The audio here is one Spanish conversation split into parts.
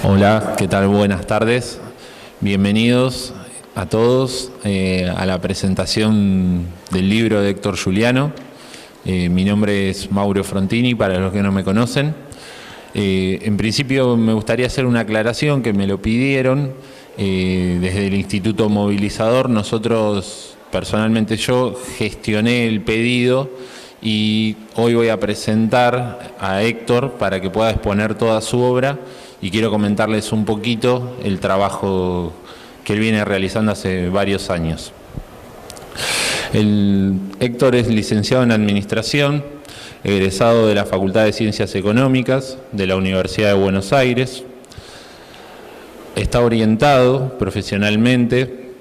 Hola, ¿qué tal? Buenas tardes. Bienvenidos a todos a la presentación del libro de Héctor Juliano. Mi nombre es Mauro Frontini, para los que no me conocen. En principio me gustaría hacer una aclaración que me lo pidieron desde el Instituto Movilizador. Nosotros, personalmente yo, gestioné el pedido y hoy voy a presentar a Héctor para que pueda exponer toda su obra y quiero comentarles un poquito el trabajo que él viene realizando hace varios años. Héctor es licenciado en Administración, egresado de la Facultad de Ciencias Económicas de la Universidad de Buenos Aires. Está orientado profesionalmente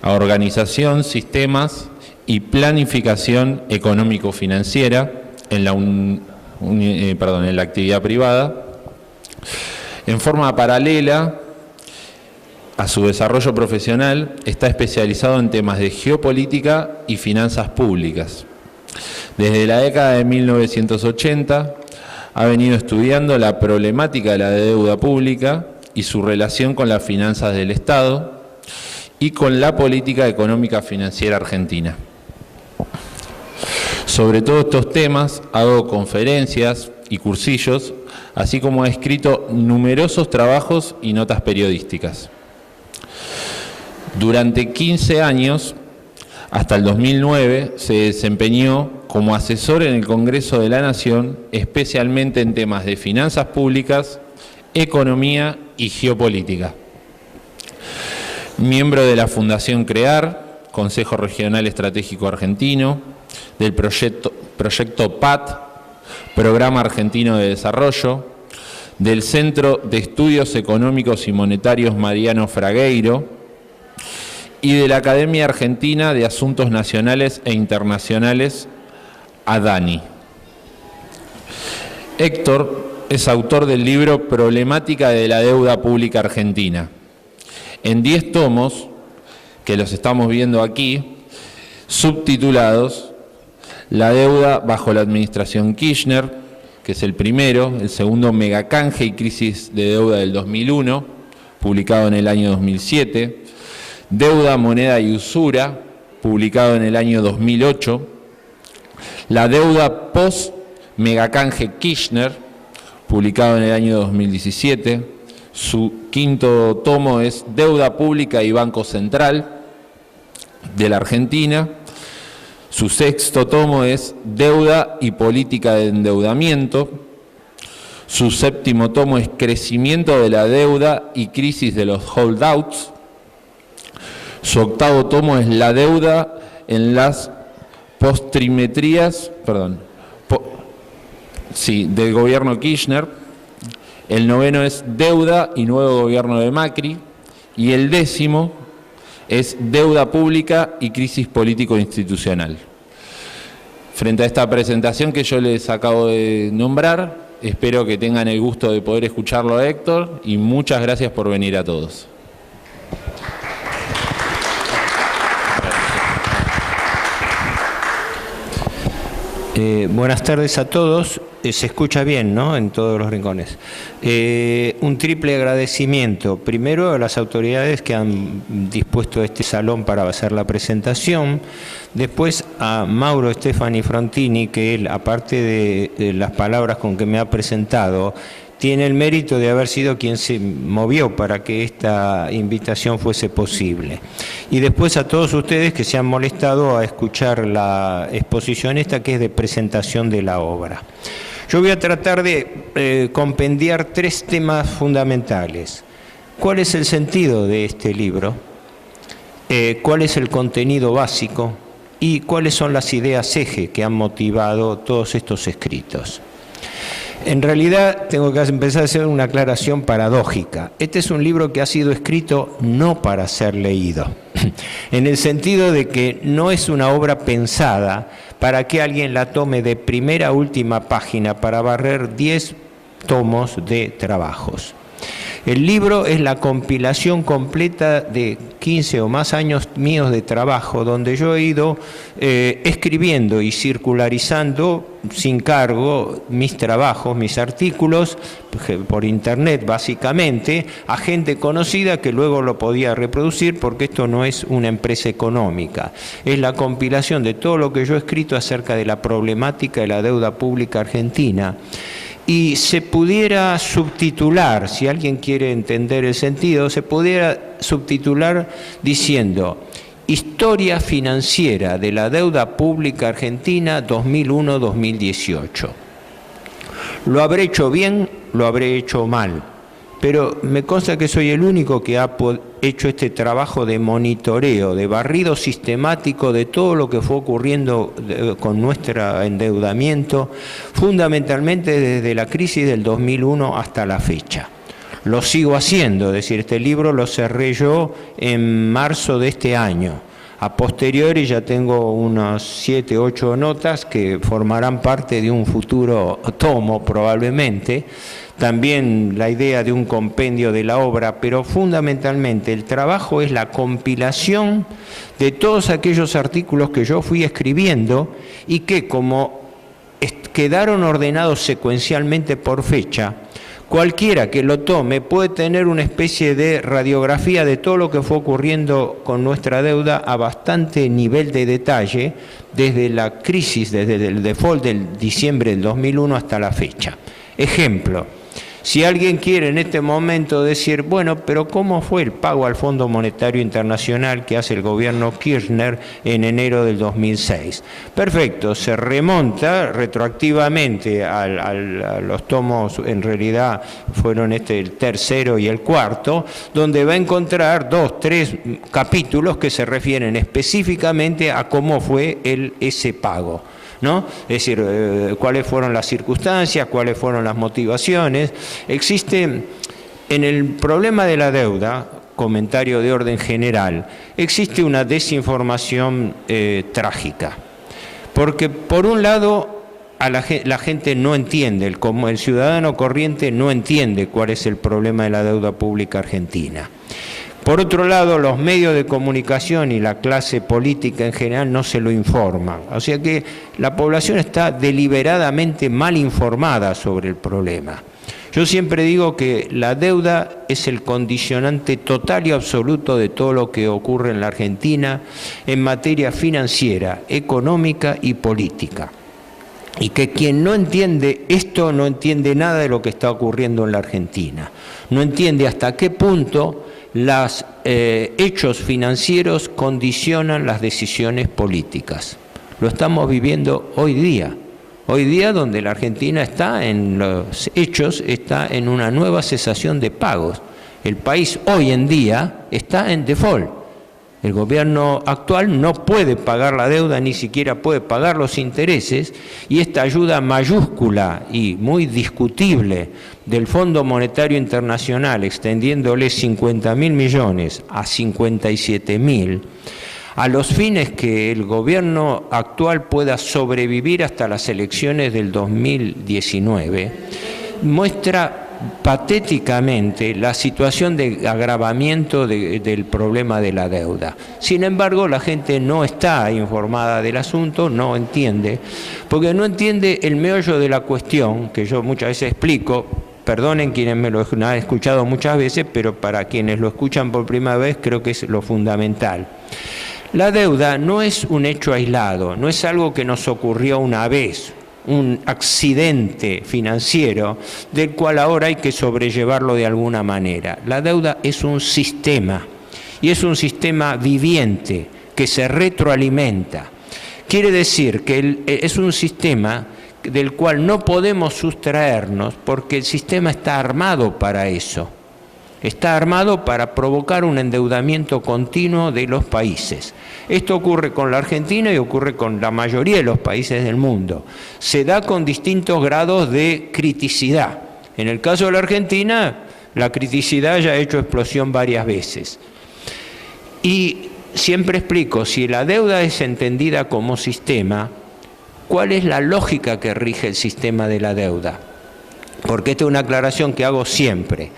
a organización, sistemas y planificación económico-financiera en la actividad privada. En forma paralela a su desarrollo profesional, está especializado en temas de geopolítica y finanzas públicas. Desde la década de 1980 ha venido estudiando la problemática de la deuda pública y su relación con las finanzas del Estado y con la política económica financiera argentina. Sobre todos estos temas ha dado conferencias y cursillos, así como ha escrito numerosos trabajos y notas periodísticas. Durante 15 años, hasta el 2009, se desempeñó como asesor en el Congreso de la Nación, especialmente en temas de finanzas públicas, economía y geopolítica. Miembro de la Fundación CREAR, Consejo Regional Estratégico Argentino, del proyecto PAT, Programa Argentino de Desarrollo, del Centro de Estudios Económicos y Monetarios Mariano Fragueiro y de la Academia Argentina de Asuntos Nacionales e Internacionales, ADANI. Héctor es autor del libro Problemática de la Deuda Pública Argentina, en 10 tomos, que los estamos viendo aquí, subtitulados La deuda bajo la administración Kirchner, que es el primero; el segundo, Megacanje y crisis de deuda del 2001, publicado en el año 2007; Deuda, moneda y usura, publicado en el año 2008; La deuda post-Megacanje Kirchner, publicado en el año 2017; su quinto tomo es Deuda Pública y Banco Central de la Argentina; su sexto tomo es Deuda y Política de Endeudamiento; su séptimo tomo es Crecimiento de la Deuda y Crisis de los Holdouts; su octavo tomo es La Deuda en las postrimetrías del gobierno Kirchner; el noveno es Deuda y Nuevo Gobierno de Macri; y el décimo es Deuda Pública y Crisis Político-Institucional. Frente a esta presentación que yo les acabo de nombrar, espero que tengan el gusto de poder escucharlo a Héctor y muchas gracias por venir a todos. Buenas tardes a todos. Se escucha bien, ¿no?, en todos los rincones. Un triple agradecimiento. Primero a las autoridades que han dispuesto este salón para hacer la presentación. Después a Mauro Stefani Frontini, que él, aparte de las palabras con que me ha presentado, tiene el mérito de haber sido quien se movió para que esta invitación fuese posible. Y después a todos ustedes que se han molestado a escuchar la exposición esta, que es de presentación de la obra. Yo voy a tratar de compendiar 3 temas fundamentales. ¿Cuál es el sentido de este libro? ¿Cuál es el contenido básico? ¿Y cuáles son las ideas eje que han motivado todos estos escritos? En realidad tengo que empezar a hacer una aclaración paradójica. Este es un libro que ha sido escrito no para ser leído, en el sentido de que no es una obra pensada para que alguien la tome de primera a última página para barrer 10 tomos de trabajos. El libro es la compilación completa de 15 o más años míos de trabajo, donde yo he ido escribiendo y circularizando sin cargo mis trabajos, mis artículos, por internet básicamente, a gente conocida que luego lo podía reproducir, porque esto no es una empresa económica. Es la compilación de todo lo que yo he escrito acerca de la problemática de la deuda pública argentina. Y se pudiera subtitular, si alguien quiere entender el sentido, se pudiera subtitular diciendo: Historia financiera de la deuda pública argentina 2001-2018. Lo habré hecho bien, lo habré hecho mal, pero me consta que soy el único que ha hecho este trabajo de monitoreo, de barrido sistemático de todo lo que fue ocurriendo con nuestro endeudamiento, fundamentalmente desde la crisis del 2001 hasta la fecha. Lo sigo haciendo, es decir, este libro lo cerré yo en marzo de este año. A posteriori ya tengo unas 7, 8 notas que formarán parte de un futuro tomo probablemente. También la idea de un compendio de la obra, pero fundamentalmente el trabajo es la compilación de todos aquellos artículos que yo fui escribiendo y que, como quedaron ordenados secuencialmente por fecha, cualquiera que lo tome puede tener una especie de radiografía de todo lo que fue ocurriendo con nuestra deuda a bastante nivel de detalle, desde la crisis, desde el default del diciembre del 2001 hasta la fecha. Ejemplo: si alguien quiere en este momento decir, bueno, pero ¿cómo fue el pago al Fondo Monetario Internacional que hace el gobierno Kirchner en enero del 2006? Perfecto, se remonta retroactivamente a los tomos, en realidad fueron el tercero y el cuarto, donde va a encontrar 2, 3 capítulos que se refieren específicamente a cómo fue ese pago, ¿no? Es decir, cuáles fueron las circunstancias, cuáles fueron las motivaciones. Existe en el problema de la deuda, comentario de orden general, existe una desinformación trágica, porque por un lado la gente no entiende, el ciudadano corriente no entiende cuál es el problema de la deuda pública argentina. Por otro lado, los medios de comunicación y la clase política en general no se lo informan. O sea que la población está deliberadamente mal informada sobre el problema. Yo siempre digo que la deuda es el condicionante total y absoluto de todo lo que ocurre en la Argentina en materia financiera, económica y política. Y que quien no entiende esto no entiende nada de lo que está ocurriendo en la Argentina. No entiende hasta qué punto los hechos financieros condicionan las decisiones políticas. Lo estamos viviendo hoy día donde la Argentina está en los hechos, está en una nueva cesación de pagos. El país hoy en día está en default. El gobierno actual no puede pagar la deuda, ni siquiera puede pagar los intereses, y esta ayuda mayúscula y muy discutible del Fondo Monetario Internacional, extendiéndole 50.000 millones a 57.000, a los fines que el gobierno actual pueda sobrevivir hasta las elecciones del 2019, muestra patéticamente la situación de agravamiento del problema de la deuda. Sin embargo, la gente no está informada del asunto, no entiende, porque no entiende el meollo de la cuestión, que yo muchas veces explico. Perdonen quienes me lo han escuchado muchas veces, pero para quienes lo escuchan por primera vez creo que es lo fundamental. La deuda no es un hecho aislado, no es algo que nos ocurrió una vez, un accidente financiero del cual ahora hay que sobrellevarlo de alguna manera. La deuda es un sistema, y es un sistema viviente que se retroalimenta. Quiere decir que es un sistema del cual no podemos sustraernos, porque el sistema está armado para eso. Está armado para provocar un endeudamiento continuo de los países. Esto ocurre con la Argentina y ocurre con la mayoría de los países del mundo. Se da con distintos grados de criticidad. En el caso de la Argentina, la criticidad ya ha hecho explosión varias veces. Y siempre explico, si la deuda es entendida como sistema, ¿cuál es la lógica que rige el sistema de la deuda? Porque esta es una aclaración que hago siempre.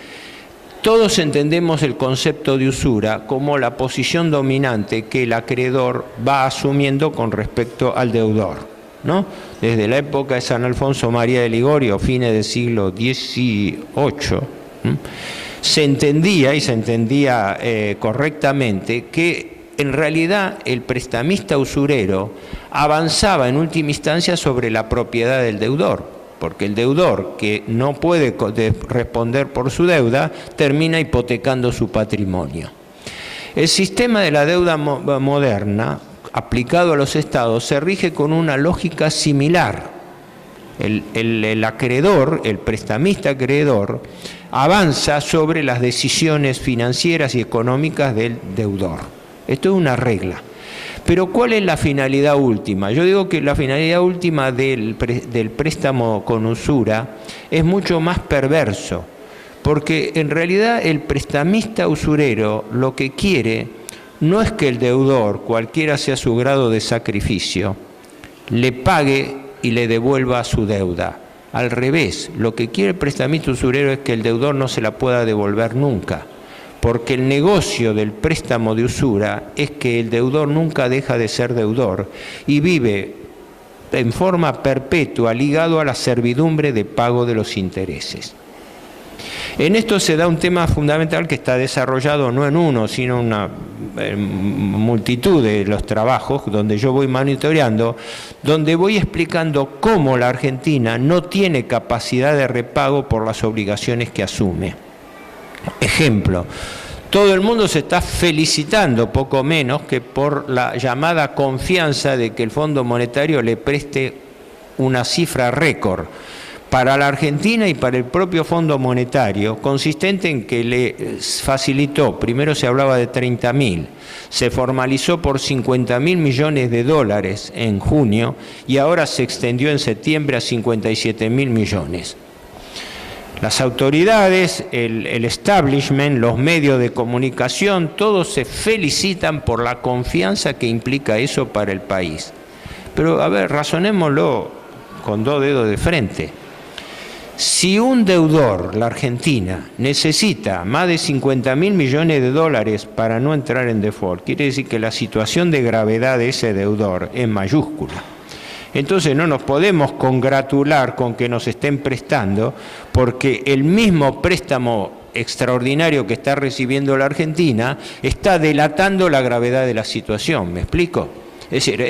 Todos entendemos el concepto de usura como la posición dominante que el acreedor va asumiendo con respecto al deudor, ¿no? Desde la época de San Alfonso María de Ligorio, fines del siglo XVIII, se entendía, y se entendía correctamente, que en realidad el prestamista usurero avanzaba en última instancia sobre la propiedad del deudor, porque el deudor que no puede responder por su deuda termina hipotecando su patrimonio. El sistema de la deuda moderna, aplicado a los estados, se rige con una lógica similar. El acreedor, el prestamista acreedor, avanza sobre las decisiones financieras y económicas del deudor. Esto es una regla. Pero ¿cuál es la finalidad última? Yo digo que la finalidad última del préstamo con usura es mucho más perverso, porque en realidad el prestamista usurero lo que quiere no es que el deudor, cualquiera sea su grado de sacrificio, le pague y le devuelva su deuda. Al revés, lo que quiere el prestamista usurero es que el deudor no se la pueda devolver nunca, porque el negocio del préstamo de usura es que el deudor nunca deja de ser deudor y vive en forma perpetua ligado a la servidumbre de pago de los intereses. En esto se da un tema fundamental que está desarrollado no en uno, sino en una multitud de los trabajos donde yo voy monitoreando, donde voy explicando cómo la Argentina no tiene capacidad de repago por las obligaciones que asume. Ejemplo, todo el mundo se está felicitando, poco menos, que por la llamada confianza de que el Fondo Monetario le preste una cifra récord para la Argentina y para el propio Fondo Monetario, consistente en que le facilitó, primero se hablaba de 30.000, se formalizó por 50.000 millones de dólares en junio y ahora se extendió en septiembre a 57.000 millones. Las autoridades, el establishment, los medios de comunicación, todos se felicitan por la confianza que implica eso para el país. Pero, a ver, razonémoslo con dos dedos de frente. Si un deudor, la Argentina, necesita más de 50.000 millones de dólares para no entrar en default, quiere decir que la situación de gravedad de ese deudor es mayúscula. Entonces no nos podemos congratular con que nos estén prestando, porque el mismo préstamo extraordinario que está recibiendo la Argentina está delatando la gravedad de la situación. ¿Me explico? Es decir,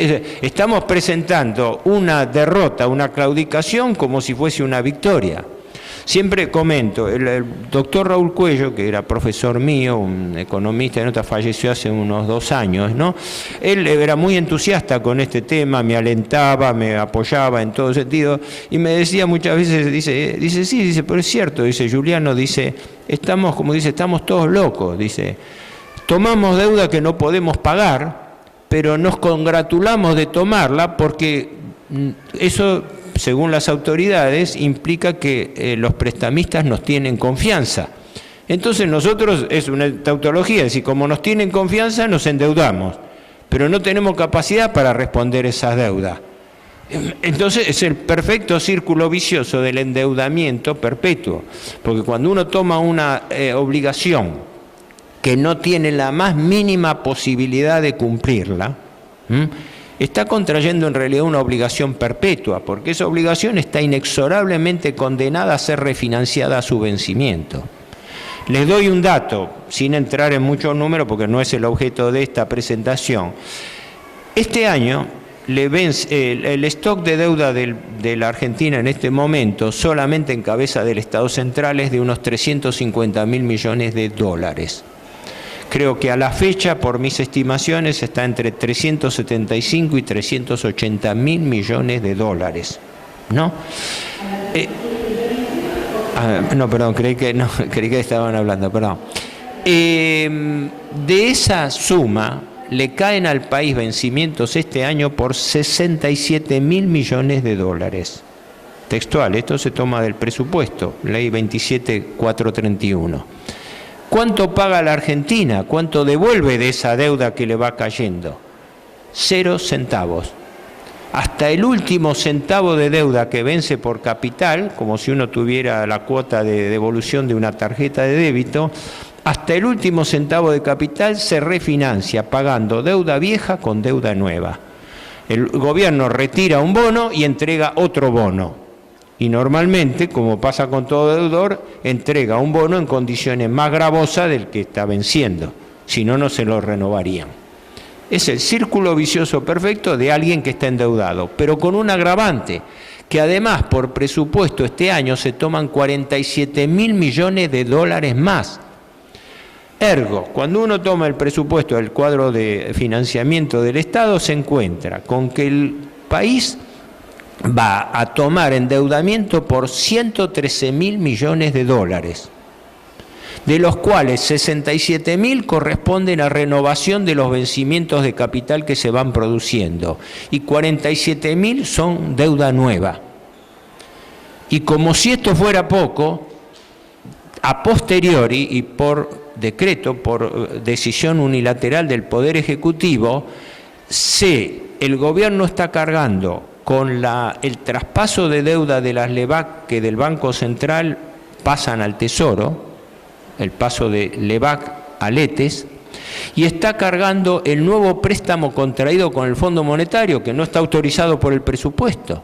estamos presentando una derrota, una claudicación como si fuese una victoria. Siempre comento, el doctor Raúl Cuello, que era profesor mío, un economista, falleció hace unos 2 años, ¿no? Él era muy entusiasta con este tema, me alentaba, me apoyaba en todo sentido, y me decía muchas veces, dice, pero es cierto, dice Juliano, dice, estamos todos locos, dice, tomamos deuda que no podemos pagar, pero nos congratulamos de tomarla porque eso, según las autoridades, implica que los prestamistas nos tienen confianza. Entonces nosotros, es una tautología, es decir, como nos tienen confianza nos endeudamos, pero no tenemos capacidad para responder esas deudas. Entonces es el perfecto círculo vicioso del endeudamiento perpetuo, porque cuando uno toma una obligación que no tiene la más mínima posibilidad de cumplirla, está contrayendo en realidad una obligación perpetua, porque esa obligación está inexorablemente condenada a ser refinanciada a su vencimiento. Les doy un dato, sin entrar en muchos números, porque no es el objeto de esta presentación. Este año, el stock de deuda de la Argentina en este momento, solamente en cabeza del Estado central, es de unos 350.000 millones de dólares. Creo que a la fecha, por mis estimaciones, está entre 375 y 380.000 millones de dólares, ¿no? No, perdón, creí que estaban hablando, perdón. De esa suma, le caen al país vencimientos este año por 67.000 millones de dólares. Textual, esto se toma del presupuesto, ley 27431. ¿Cuánto paga la Argentina? ¿Cuánto devuelve de esa deuda que le va cayendo? 0 centavos. hasta el último centavo de deuda que vence por capital, como si uno tuviera la cuota de devolución de una tarjeta de débito, hasta el último centavo de capital se refinancia pagando deuda vieja con deuda nueva. El gobierno retira un bono y entrega otro bono. Y normalmente, como pasa con todo deudor, entrega un bono en condiciones más gravosas del que está venciendo. Si no, no se lo renovarían. Es el círculo vicioso perfecto de alguien que está endeudado, pero con un agravante, que además por presupuesto este año se toman 47.000 millones de dólares más. Ergo, cuando uno toma el presupuesto del cuadro de financiamiento del Estado, se encuentra con que el país va a tomar endeudamiento por 113.000 millones de dólares, de los cuales 67.000 corresponden a renovación de los vencimientos de capital que se van produciendo y 47.000 son deuda nueva. Y como si esto fuera poco, a posteriori y por decreto, por decisión unilateral del Poder Ejecutivo, el gobierno está cargando con el traspaso de deuda de las LEVAC que del Banco Central pasan al Tesoro, el paso de LEVAC a LETES, y está cargando el nuevo préstamo contraído con el Fondo Monetario, que no está autorizado por el presupuesto.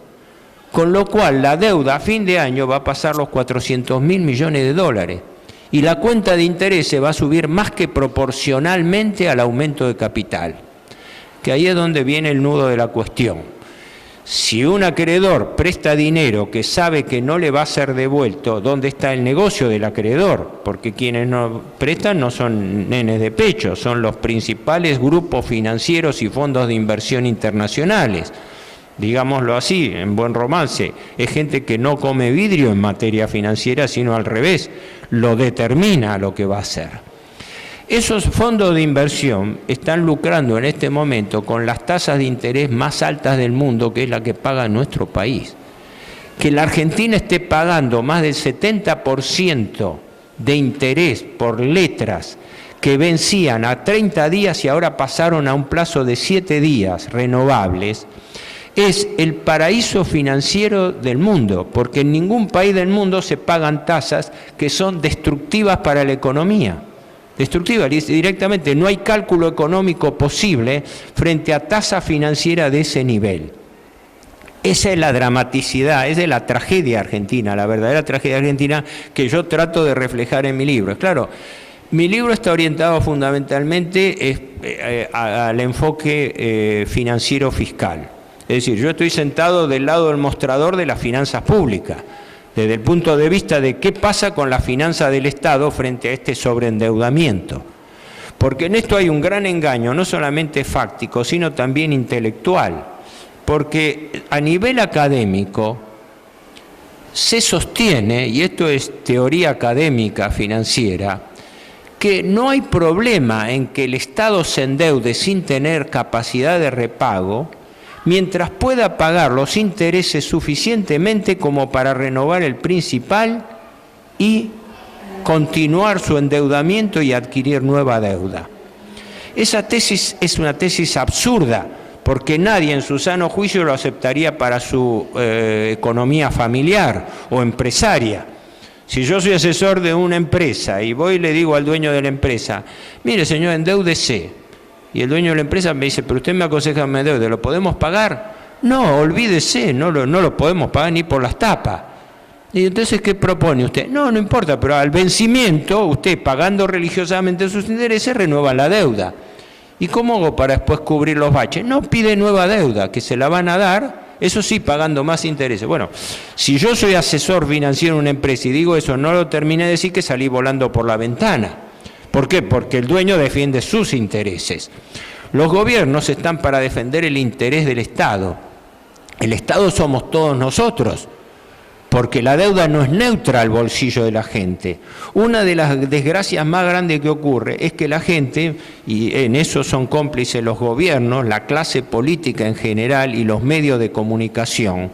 Con lo cual la deuda a fin de año va a pasar los 400.000 millones de dólares. Y la cuenta de intereses va a subir más que proporcionalmente al aumento de capital. Que ahí es donde viene el nudo de la cuestión. Si un acreedor presta dinero que sabe que no le va a ser devuelto, ¿dónde está el negocio del acreedor? Porque quienes no prestan no son nenes de pecho, son los principales grupos financieros y fondos de inversión internacionales. Digámoslo así, en buen romance, es gente que no come vidrio en materia financiera, sino al revés, lo determina lo que va a hacer. Esos fondos de inversión están lucrando en este momento con las tasas de interés más altas del mundo, que es la que paga nuestro país. Que la Argentina esté pagando más del 70% de interés por letras que vencían a 30 días y ahora pasaron a un plazo de 7 días renovables, es el paraíso financiero del mundo, porque en ningún país del mundo se pagan tasas que son destructivas para la economía. Destructiva, directamente, no hay cálculo económico posible frente a tasa financiera de ese nivel. Esa es la dramaticidad, esa es la tragedia argentina, la verdadera tragedia argentina que yo trato de reflejar en mi libro. Claro, mi libro está orientado fundamentalmente al enfoque financiero fiscal. Es decir, yo estoy sentado del lado del mostrador de las finanzas públicas, desde el punto de vista de qué pasa con la finanza del Estado frente a este sobreendeudamiento. Porque en esto hay un gran engaño, no solamente fáctico, sino también intelectual. Porque a nivel académico se sostiene, y esto es teoría académica financiera, que no hay problema en que el Estado se endeude sin tener capacidad de repago, mientras pueda pagar los intereses suficientemente como para renovar el principal y continuar su endeudamiento y adquirir nueva deuda. Esa tesis es una tesis absurda, porque nadie en su sano juicio lo aceptaría para su economía familiar o empresaria. Si yo soy asesor de una empresa y voy y le digo al dueño de la empresa, mire señor, endeúdese. Y el dueño de la empresa me dice, pero usted me aconseja que me endeude, ¿lo podemos pagar? No, olvídese, no lo podemos pagar ni por las tapas. Y entonces, ¿qué propone usted? No importa, pero al vencimiento, usted pagando religiosamente sus intereses, renueva la deuda. ¿Y cómo hago para después cubrir los baches? No, pide nueva deuda, que se la van a dar, eso sí, pagando más intereses. Bueno, si yo soy asesor financiero en una empresa y digo eso, no lo terminé de decir, que salí volando por la ventana. ¿Por qué? Porque el dueño defiende sus intereses. Los gobiernos están para defender el interés del Estado. El Estado somos todos nosotros, porque la deuda no es neutra al bolsillo de la gente. Una de las desgracias más grandes que ocurre es que la gente, y en eso son cómplices los gobiernos, la clase política en general y los medios de comunicación,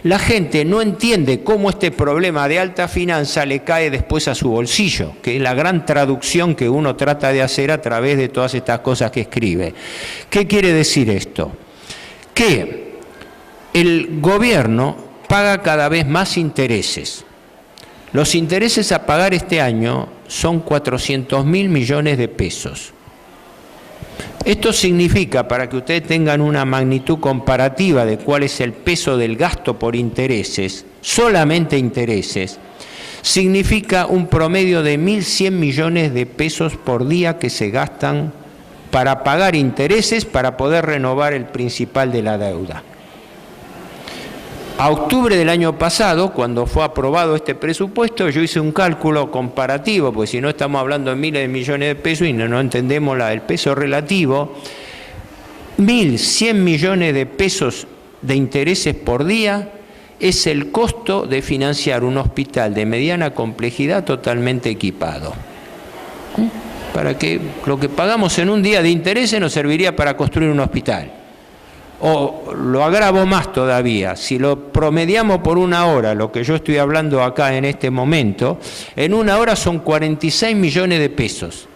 la gente no entiende cómo este problema de alta finanza le cae después a su bolsillo, que es la gran traducción que uno trata de hacer a través de todas estas cosas que escribe. ¿Qué quiere decir esto? Que el gobierno paga cada vez más intereses. Los intereses a pagar este año son 400.000 millones de pesos. Esto significa, para que ustedes tengan una magnitud comparativa de cuál es el peso del gasto por intereses, solamente intereses, significa un promedio de 1.100 millones de pesos por día que se gastan para pagar intereses para poder renovar el principal de la deuda. A octubre del año pasado, cuando fue aprobado este presupuesto, yo hice un cálculo comparativo, porque si no estamos hablando de miles de millones de pesos y no entendemos el peso relativo. 1.100 millones de pesos de intereses por día es el costo de financiar un hospital de mediana complejidad totalmente equipado. Para que lo que pagamos en un día de intereses nos serviría para construir un hospital. O lo agravo más todavía, si lo promediamos por una hora, lo que yo estoy hablando acá en este momento, en una hora son 46 millones de pesos.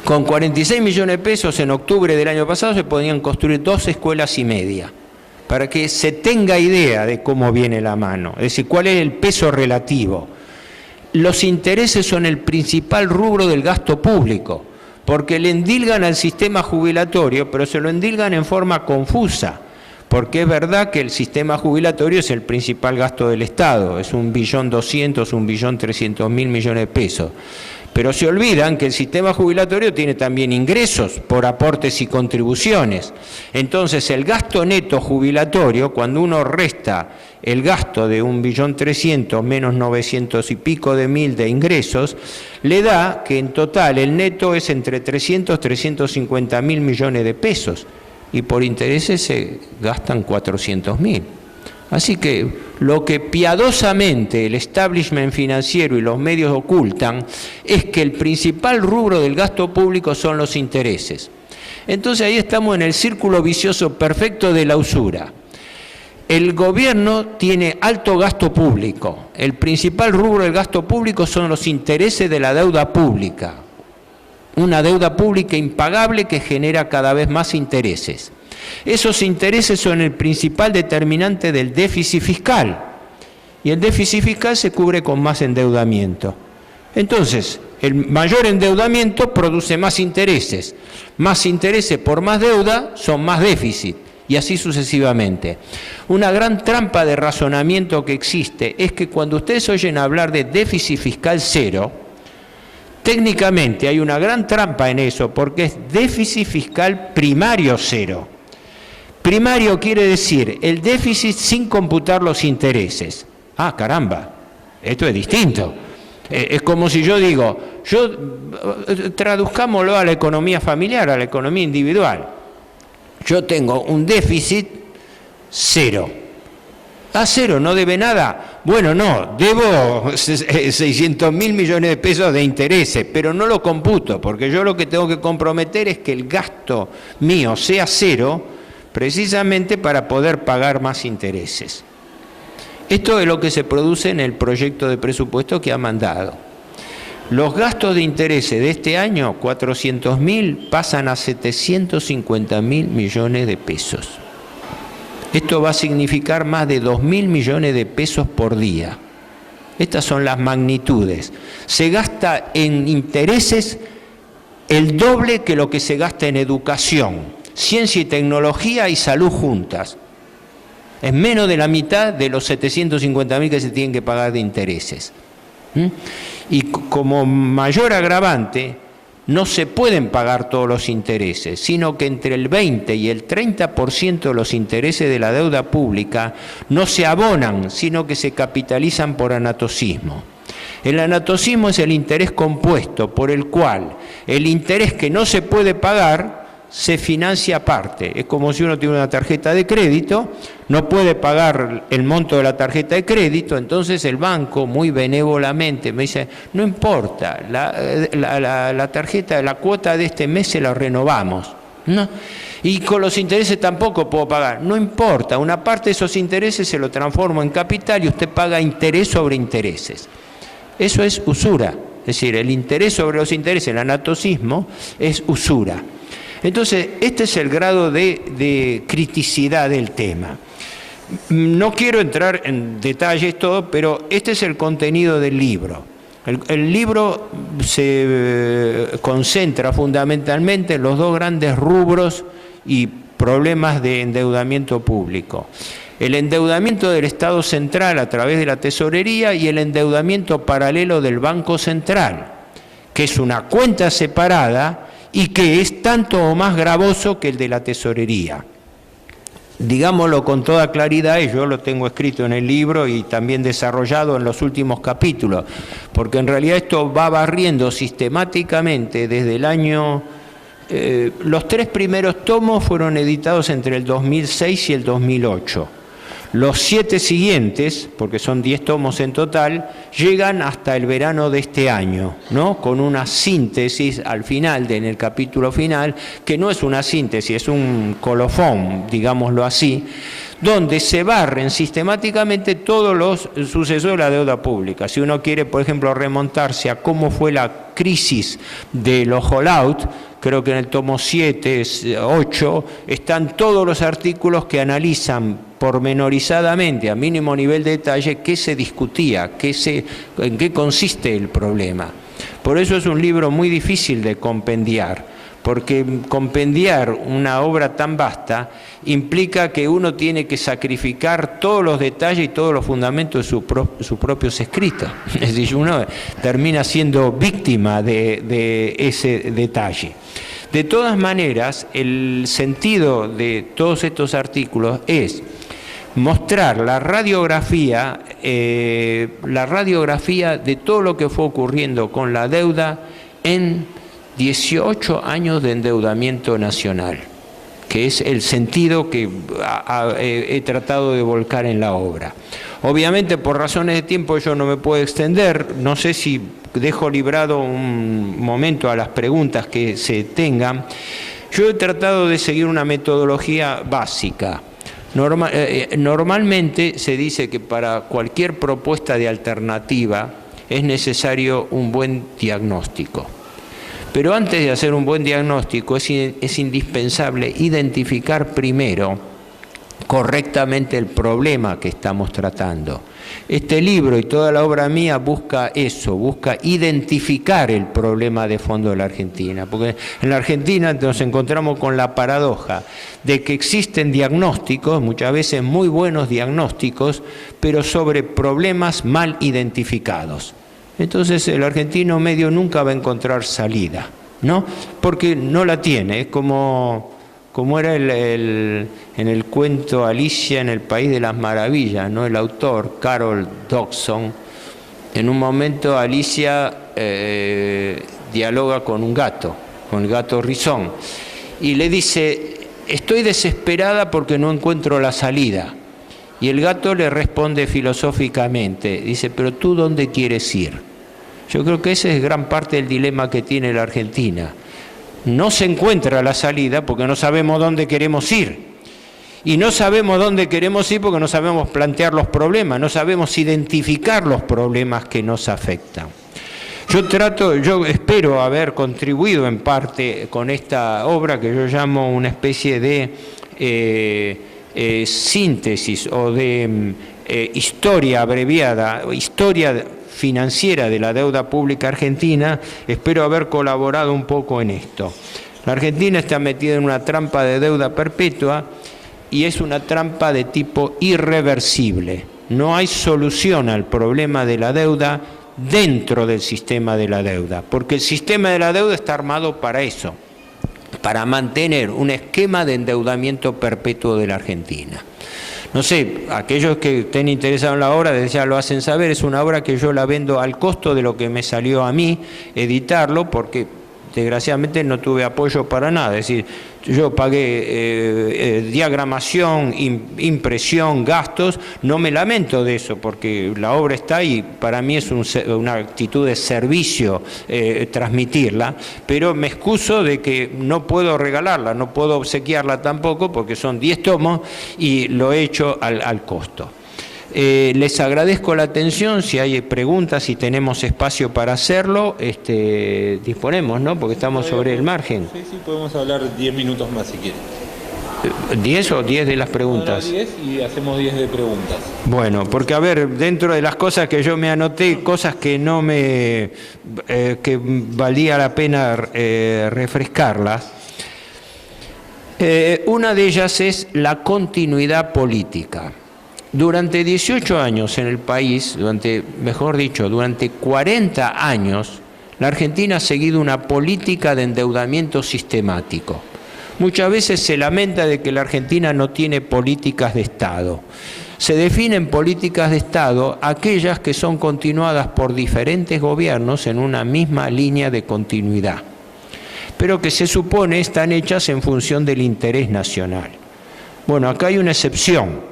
Con 46 millones de pesos en octubre del año pasado se podían construir 2 escuelas y media, para que se tenga idea de cómo viene la mano, es decir, cuál es el peso relativo. Los intereses son el principal rubro del gasto público, porque le endilgan al sistema jubilatorio, pero se lo endilgan en forma confusa, porque es verdad que el sistema jubilatorio es el principal gasto del Estado, es 1.200.000, 1.300.000 millones de pesos. Pero se olvidan que el sistema jubilatorio tiene también ingresos por aportes y contribuciones. Entonces, el gasto neto jubilatorio, cuando uno resta el gasto de 1.300.000 menos 900 y pico de mil de ingresos, le da que en total el neto es entre 300 y 350.000 millones de pesos y por intereses se gastan 400.000. Así que lo que piadosamente el establishment financiero y los medios ocultan es que el principal rubro del gasto público son los intereses. Entonces ahí estamos en el círculo vicioso perfecto de la usura. El gobierno tiene alto gasto público. El principal rubro del gasto público son los intereses de la deuda pública. Una deuda pública impagable que genera cada vez más intereses. Esos intereses son el principal determinante del déficit fiscal. Y el déficit fiscal se cubre con más endeudamiento. Entonces, el mayor endeudamiento produce más intereses. Más intereses por más deuda son más déficit. Y así sucesivamente. Una gran trampa de razonamiento que existe es que cuando ustedes oyen hablar de déficit fiscal cero, técnicamente hay una gran trampa en eso, porque es déficit fiscal primario cero. Primario quiere decir el déficit sin computar los intereses. Ah, caramba, esto es distinto. Es como si yo digo, traduzcámoslo a la economía familiar, a la economía individual. Yo tengo un déficit cero. ¿A cero no debe nada? Bueno, no, debo 600.000 millones de pesos de intereses, pero no lo computo, porque yo lo que tengo que comprometer es que el gasto mío sea cero, precisamente para poder pagar más intereses. Esto es lo que se produce en el proyecto de presupuesto que ha mandado. Los gastos de intereses de este año, 400.000, pasan a 750.000 millones de pesos. Esto va a significar más de 2.000 millones de pesos por día. Estas son las magnitudes. Se gasta en intereses el doble que lo que se gasta en educación, ciencia y tecnología y salud juntas. Es menos de la mitad de los 750.000 que se tienen que pagar de intereses. Y como mayor agravante, no se pueden pagar todos los intereses, sino que entre el 20 y el 30% de los intereses de la deuda pública no se abonan, sino que se capitalizan por anatocismo. El anatocismo es el interés compuesto, por el cual el interés que no se puede pagar se financia aparte. Es como si uno tiene una tarjeta de crédito, no puede pagar el monto de la tarjeta de crédito, entonces el banco muy benévolamente me dice, no importa, la tarjeta, la cuota de este mes se la renovamos, ¿no? Y con los intereses tampoco puedo pagar, no importa, una parte de esos intereses se lo transformo en capital y usted paga interés sobre intereses. Eso es usura, es decir, el interés sobre los intereses, el anatocismo, es usura. Entonces, este es el grado de criticidad del tema. No quiero entrar en detalles todo, pero este es el contenido del libro. El libro se concentra fundamentalmente en los dos grandes rubros y problemas de endeudamiento público. El endeudamiento del Estado central a través de la tesorería y el endeudamiento paralelo del Banco Central, que es una cuenta separada y que es tanto o más gravoso que el de la tesorería. Digámoslo con toda claridad, y yo lo tengo escrito en el libro y también desarrollado en los últimos capítulos, porque en realidad esto va barriendo sistemáticamente desde el año... los 3 primeros tomos fueron editados entre el 2006 y el 2008. Los 7 siguientes, porque son 10 tomos en total, llegan hasta el verano de este año, ¿no? Con una síntesis al final, en el capítulo final, que no es una síntesis, es un colofón, digámoslo así, donde se barren sistemáticamente todos los sucesos de la deuda pública. Si uno quiere, por ejemplo, remontarse a cómo fue la crisis de los holdout, creo que en el tomo 7, 8, están todos los artículos que analizan pormenorizadamente, a mínimo nivel de detalle, qué se discutía, en qué consiste el problema. Por eso es un libro muy difícil de compendiar, porque compendiar una obra tan vasta implica que uno tiene que sacrificar todos los detalles y todos los fundamentos de sus propios escritos. Es decir, uno termina siendo víctima de ese detalle. De todas maneras, el sentido de todos estos artículos es mostrar la radiografía de todo lo que fue ocurriendo con la deuda en 18 años de endeudamiento nacional, que es el sentido que he tratado de volcar en la obra. Obviamente, por razones de tiempo yo no me puedo extender, no sé si dejo librado un momento a las preguntas que se tengan. Yo he tratado de seguir una metodología básica. Normalmente se dice que para cualquier propuesta de alternativa es necesario un buen diagnóstico. Pero antes de hacer un buen diagnóstico es indispensable identificar primero correctamente el problema que estamos tratando. Este libro y toda la obra mía busca eso, busca identificar el problema de fondo de la Argentina, porque en la Argentina nos encontramos con la paradoja de que existen diagnósticos, muchas veces muy buenos diagnósticos, pero sobre problemas mal identificados. Entonces el argentino medio nunca va a encontrar salida, ¿no? Porque no la tiene, es como era en el cuento Alicia en el País de las Maravillas, ¿no? El autor, Carol Dodson, en un momento Alicia dialoga con un gato, con el gato Rizón, y le dice: estoy desesperada porque no encuentro la salida. Y el gato le responde filosóficamente, dice: pero ¿tú dónde quieres ir? Yo creo que ese es gran parte del dilema que tiene la Argentina. No se encuentra la salida porque no sabemos dónde queremos ir. Y no sabemos dónde queremos ir porque no sabemos plantear los problemas, no sabemos identificar los problemas que nos afectan. Yo espero haber contribuido en parte con esta obra que yo llamo una especie de síntesis o de historia abreviada, historia financiera de la deuda pública argentina. Espero haber colaborado un poco en esto. La Argentina está metida en una trampa de deuda perpetua y es una trampa de tipo irreversible. No hay solución al problema de la deuda dentro del sistema de la deuda, porque el sistema de la deuda está armado para eso, para mantener un esquema de endeudamiento perpetuo de la Argentina. No sé, aquellos que estén interesados en la obra, ya lo hacen saber, es una obra que yo la vendo al costo de lo que me salió a mí editarlo, porque desgraciadamente no tuve apoyo para nada. Es decir, yo pagué diagramación, impresión, gastos, no me lamento de eso, porque la obra está y para mí es una actitud de servicio transmitirla, pero me excuso de que no puedo regalarla, no puedo obsequiarla tampoco, porque son 10 tomos y lo he hecho al costo. Les agradezco la atención. Si hay preguntas, si tenemos espacio para hacerlo, disponemos, ¿no? Porque estamos sobre el margen. Sí, podemos hablar 10 minutos más si quieren. ¿10 o 10 de las preguntas? No, 10 y hacemos 10 de preguntas. Bueno, porque a ver, dentro de las cosas que yo me anoté, cosas que no me... que valía la pena refrescarlas. Una de ellas es la continuidad política. Durante 18 años en el país, durante 40 años, la Argentina ha seguido una política de endeudamiento sistemático. Muchas veces se lamenta de que la Argentina no tiene políticas de Estado. Se definen políticas de Estado aquellas que son continuadas por diferentes gobiernos en una misma línea de continuidad, pero que se supone están hechas en función del interés nacional. Bueno, acá hay una excepción.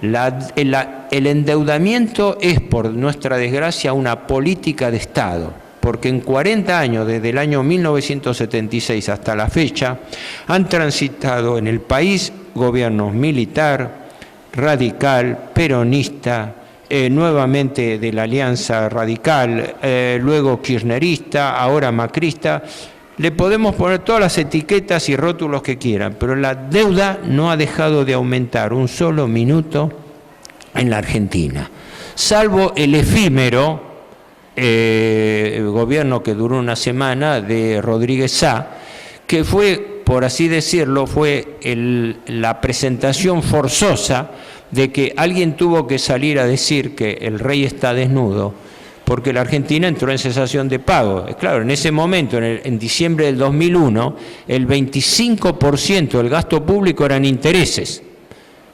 El endeudamiento es, por nuestra desgracia, una política de Estado, porque en 40 años, desde el año 1976 hasta la fecha, han transitado en el país gobiernos militar, radical, peronista, nuevamente de la Alianza Radical, luego kirchnerista, ahora macrista. Le podemos poner todas las etiquetas y rótulos que quieran, pero la deuda no ha dejado de aumentar un solo minuto en la Argentina, salvo el efímero gobierno que duró una semana de Rodríguez Sá, que fue, por así decirlo, fue la presentación forzosa de que alguien tuvo que salir a decir que el rey está desnudo, porque la Argentina entró en cesación de pago. Claro, en ese momento, en diciembre del 2001, el 25% del gasto público eran intereses.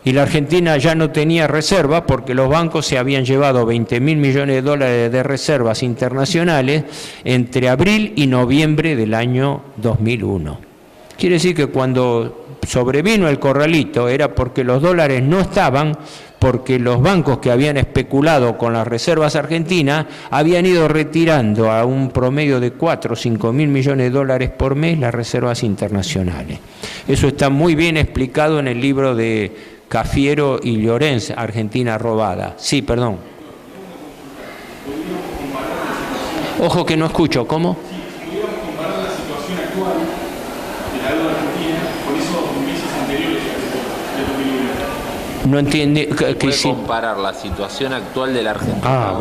Y la Argentina ya no tenía reserva porque los bancos se habían llevado 20.000 millones de dólares de reservas internacionales entre abril y noviembre del año 2001. Quiere decir que cuando sobrevino el corralito era porque los dólares no estaban, porque los bancos que habían especulado con las reservas argentinas habían ido retirando a un promedio de 4 o 5 mil millones de dólares por mes las reservas internacionales. Eso está muy bien explicado en el libro de Cafiero y Llorens, Argentina robada. Sí, perdón. Ojo que no escucho, ¿cómo? Si pudiéramos comparar la situación actual de la deuda argentina con esos meses anteriores de 2001. No entiende. ¿Puede comparar la situación actual de la Argentina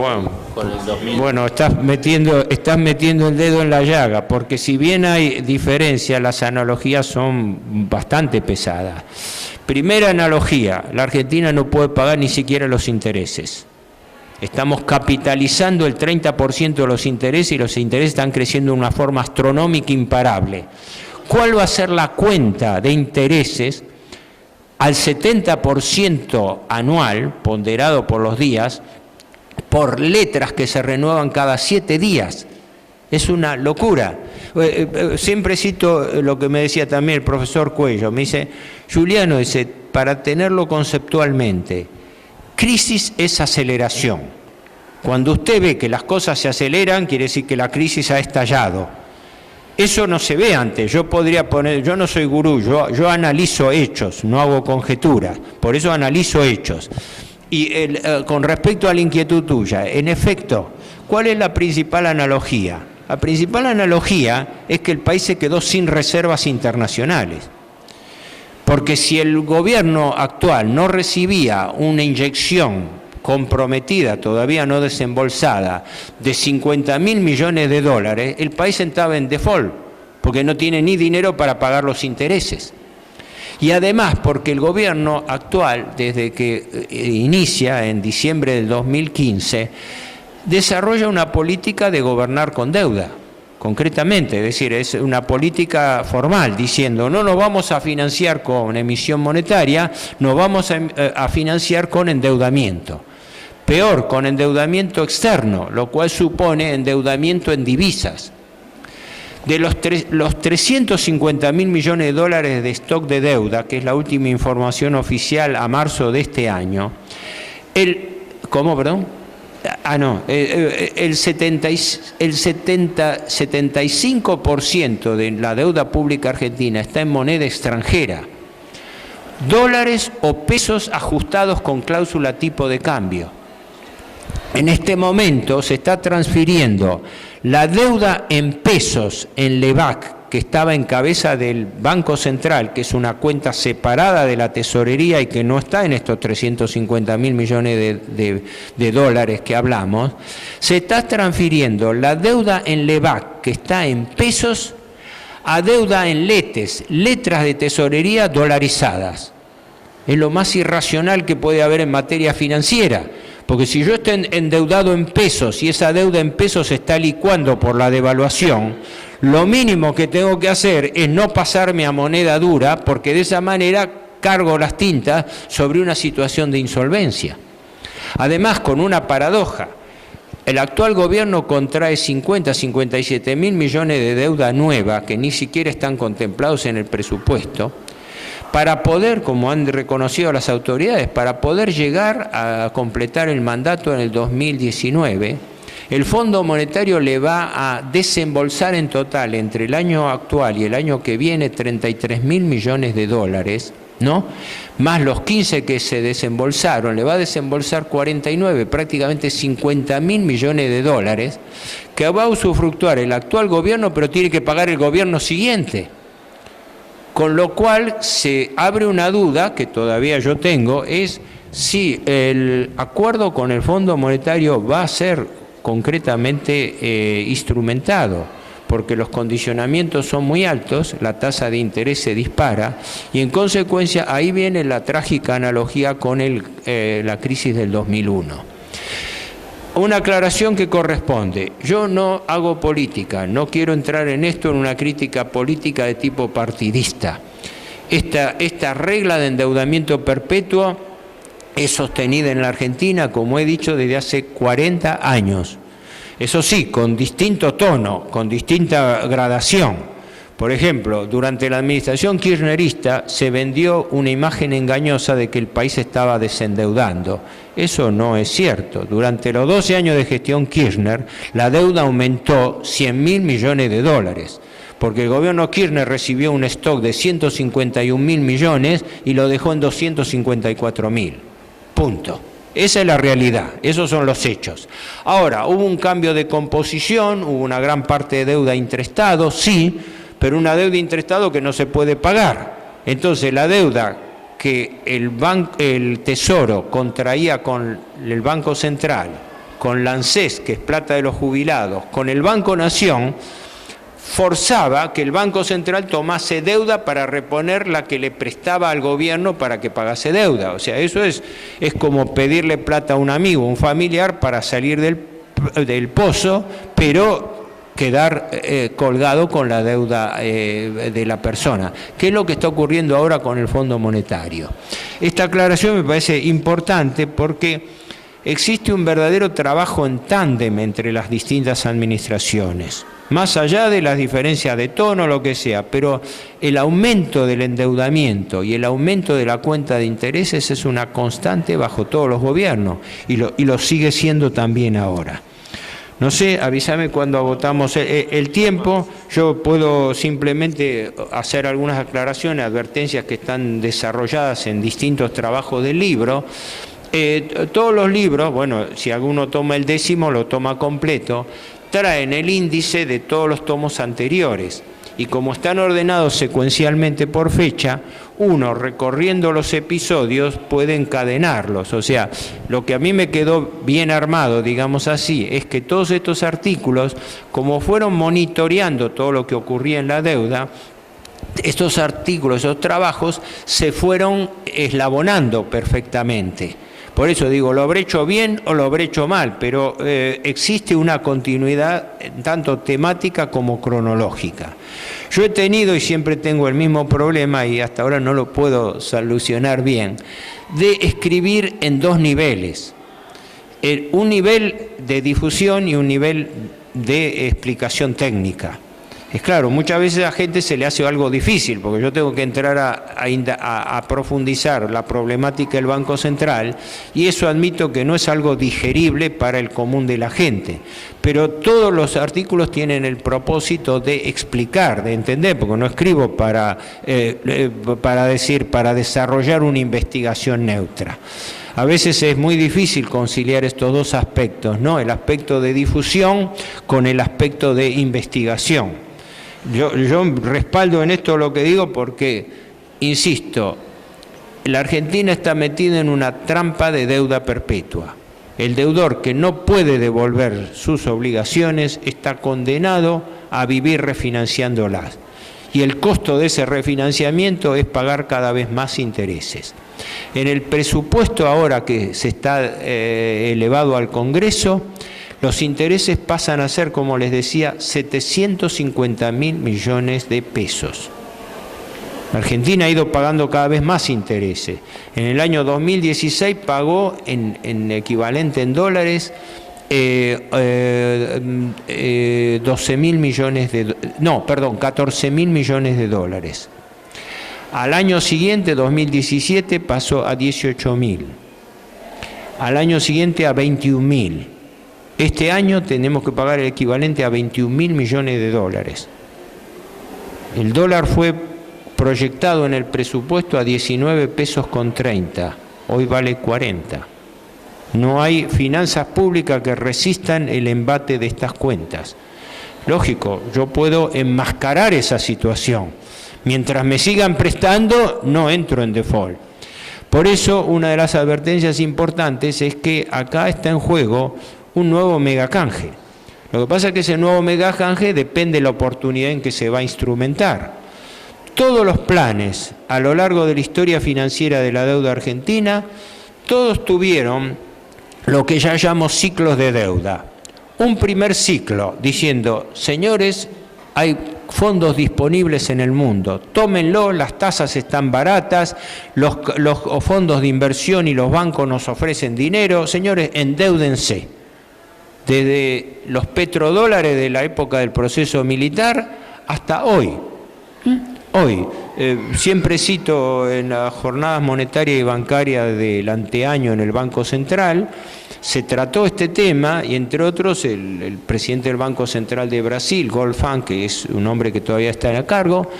con el 2000? Bueno, estás metiendo el dedo en la llaga, porque si bien hay diferencias, las analogías son bastante pesadas. Primera analogía, la Argentina no puede pagar ni siquiera los intereses. Estamos capitalizando el 30% de los intereses y los intereses están creciendo de una forma astronómica imparable. ¿Cuál va a ser la cuenta de intereses al 70% anual, ponderado por los días, por letras que se renuevan cada 7 días? Es una locura. Siempre cito lo que me decía también el profesor Cuello. Me dice, Juliano, dice, para tenerlo conceptualmente, crisis es aceleración. Cuando usted ve que las cosas se aceleran, quiere decir que la crisis ha estallado. Eso no se ve antes. Yo no soy gurú, yo analizo hechos, no hago conjeturas. Por eso analizo hechos. Y con respecto a la inquietud tuya, en efecto, ¿cuál es la principal analogía? La principal analogía es que el país se quedó sin reservas internacionales. Porque si el gobierno actual no recibía una inyección comprometida, todavía no desembolsada, de 50.000 millones de dólares, el país entraba en default, porque no tiene ni dinero para pagar los intereses. Y además porque el gobierno actual, desde que inicia en diciembre del 2015, desarrolla una política de gobernar con deuda, concretamente, es decir, es una política formal, diciendo no nos vamos a financiar con emisión monetaria, nos vamos a financiar con endeudamiento. Peor, con endeudamiento externo, lo cual supone endeudamiento en divisas. De los 350.000 millones de dólares de stock de deuda, que es la última información oficial a marzo de este año, ¿cómo, perdón? El 75% de la deuda pública argentina está en moneda extranjera. dólares o pesos ajustados con cláusula tipo de cambio. En este momento se está transfiriendo la deuda en pesos en LEVAC, que estaba en cabeza del Banco Central, que es una cuenta separada de la tesorería y que no está en estos 350.000 millones de dólares que hablamos. Se está transfiriendo la deuda en LEVAC, que está en pesos, a deuda en letes, letras de tesorería dolarizadas. Es lo más irracional que puede haber en materia financiera, porque si yo estoy endeudado en pesos y esa deuda en pesos se está licuando por la devaluación, lo mínimo que tengo que hacer es no pasarme a moneda dura, porque de esa manera cargo las tintas sobre una situación de insolvencia. Además, con una paradoja, el actual gobierno contrae 57.000 millones de deuda nueva, que ni siquiera están contemplados en el presupuesto, para poder, como han reconocido las autoridades, para poder llegar a completar el mandato en el 2019, el Fondo Monetario le va a desembolsar en total entre el año actual y el año que viene 33.000 millones de dólares, ¿no? Más los 15 que se desembolsaron, le va a desembolsar 49, prácticamente 50.000 millones de dólares, que va a usufructuar el actual gobierno, pero tiene que pagar el gobierno siguiente. Con lo cual se abre una duda que todavía yo tengo, es si el acuerdo con el Fondo Monetario va a ser concretamente instrumentado, porque los condicionamientos son muy altos, la tasa de interés se dispara y en consecuencia ahí viene la trágica analogía con la crisis del 2001. Una aclaración que corresponde. Yo no hago política, no quiero entrar en esto en una crítica política de tipo partidista. Esta regla de endeudamiento perpetuo es sostenida en la Argentina, como he dicho, desde hace 40 años. Eso sí, con distinto tono, con distinta gradación. Por ejemplo, durante la administración kirchnerista se vendió una imagen engañosa de que el país estaba desendeudando. Eso no es cierto. Durante los 12 años de gestión Kirchner, la deuda aumentó 100.000 millones de dólares, porque el gobierno Kirchner recibió un stock de 151.000 millones y lo dejó en 254.000. Punto. Esa es la realidad, esos son los hechos. Ahora, hubo un cambio de composición, hubo una gran parte de deuda intraestado, sí, pero una deuda intraestado que no se puede pagar. Entonces, la deuda que el Tesoro contraía con el Banco Central, con la ANSES, que es plata de los jubilados, con el Banco Nación, forzaba que el Banco Central tomase deuda para reponer la que le prestaba al gobierno para que pagase deuda. O sea, eso es como pedirle plata a un amigo, un familiar, para salir del pozo, pero quedar colgado con la deuda de la persona. ¿Qué es lo que está ocurriendo ahora con el Fondo Monetario? Esta aclaración me parece importante porque existe un verdadero trabajo en tándem entre las distintas administraciones, más allá de las diferencias de tono, lo que sea, pero el aumento del endeudamiento y el aumento de la cuenta de intereses es una constante bajo todos los gobiernos y lo sigue siendo también ahora. No sé, avísame cuando agotamos el tiempo. Yo puedo simplemente hacer algunas aclaraciones, advertencias que están desarrolladas en distintos trabajos del libro. Todos los libros, bueno, si alguno toma el 10º, lo toma completo, traen el índice de todos los tomos anteriores. Y como están ordenados secuencialmente por fecha, uno recorriendo los episodios puede encadenarlos. O sea, lo que a mí me quedó bien armado, digamos así, es que todos estos artículos, como fueron monitoreando todo lo que ocurría en la deuda, estos artículos, esos trabajos, se fueron eslabonando perfectamente. Por eso digo, lo habré hecho bien o lo habré hecho mal, pero existe una continuidad tanto temática como cronológica. Yo he tenido y siempre tengo el mismo problema, y hasta ahora no lo puedo solucionar bien, de escribir en dos niveles. Un nivel de difusión y un nivel de explicación técnica. Es claro, muchas veces a la gente se le hace algo difícil, porque yo tengo que entrar a profundizar la problemática del Banco Central, y eso admito que no es algo digerible para el común de la gente. Pero todos los artículos tienen el propósito de explicar, de entender, porque no escribo para desarrollar una investigación neutra. A veces es muy difícil conciliar estos dos aspectos, ¿no? El aspecto de difusión con el aspecto de investigación. Yo respaldo en esto lo que digo porque, insisto, la Argentina está metida en una trampa de deuda perpetua. El deudor que no puede devolver sus obligaciones está condenado a vivir refinanciándolas. Y el costo de ese refinanciamiento es pagar cada vez más intereses. En el presupuesto ahora que se está elevado al Congreso, los intereses pasan a ser, como les decía, 750.000 millones de pesos. Argentina ha ido pagando cada vez más intereses. En el año 2016 pagó en equivalente en dólares 14.000 millones de dólares. Al año siguiente, 2017, pasó a 18.000. Al año siguiente a 21.000. Este año tenemos que pagar el equivalente a 21.000 millones de dólares. El dólar fue proyectado en el presupuesto a 19 pesos con 30, hoy vale 40. No hay finanzas públicas que resistan el embate de estas cuentas. Lógico, yo puedo enmascarar esa situación. Mientras me sigan prestando, no entro en default. Por eso, una de las advertencias importantes es que acá está en juego un nuevo megacanje. Lo que pasa es que ese nuevo megacanje depende de la oportunidad en que se va a instrumentar. Todos los planes a lo largo de la historia financiera de la deuda argentina, todos tuvieron lo que ya llamo ciclos de deuda. Un primer ciclo diciendo, señores, hay fondos disponibles en el mundo, tómenlo, las tasas están baratas, los fondos de inversión y los bancos nos ofrecen dinero, señores, endéudense. Desde los petrodólares de la época del proceso militar hasta hoy. Hoy, siempre cito en las jornadas monetarias y bancarias del anteaño en el Banco Central, se trató este tema y entre otros el presidente del Banco Central de Brasil, Goldfan, que es un hombre que todavía está a cargo,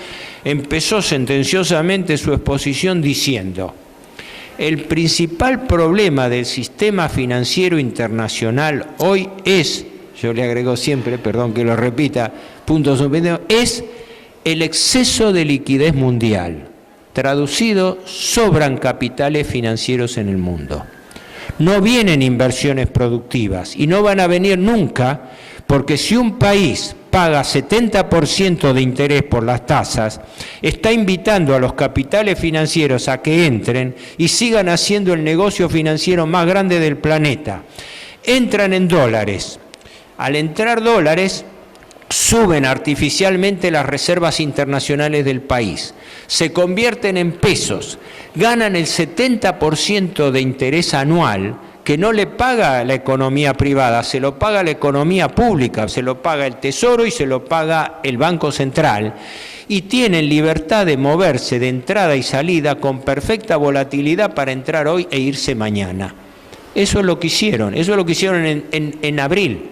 empezó sentenciosamente su exposición diciendo: el principal problema del sistema financiero internacional hoy es, yo le agrego siempre, perdón que lo repita, punto suspendido, es el exceso de liquidez mundial. Traducido, sobran capitales financieros en el mundo. No vienen inversiones productivas y no van a venir nunca, porque si un país paga 70% de interés por las tasas, está invitando a los capitales financieros a que entren y sigan haciendo el negocio financiero más grande del planeta. Entran en dólares. Al entrar dólares, suben artificialmente las reservas internacionales del país, se convierten en pesos, ganan el 70% de interés anual, que no le paga la economía privada, se lo paga la economía pública, se lo paga el Tesoro y se lo paga el Banco Central, y tienen libertad de moverse de entrada y salida con perfecta volatilidad para entrar hoy e irse mañana. Eso es lo que hicieron, en abril.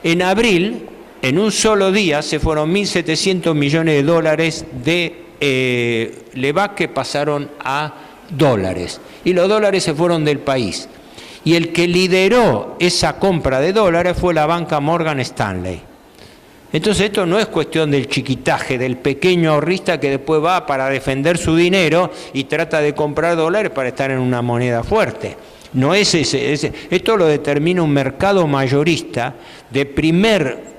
En abril, en un solo día, se fueron 1.700 millones de dólares de LEVAC que pasaron a dólares, y los dólares se fueron del país. Y el que lideró esa compra de dólares fue la banca Morgan Stanley. Entonces esto no es cuestión del chiquitaje, del pequeño ahorrista que después va para defender su dinero y trata de comprar dólares para estar en una moneda fuerte. No es ese. Esto lo determina un mercado mayorista de primer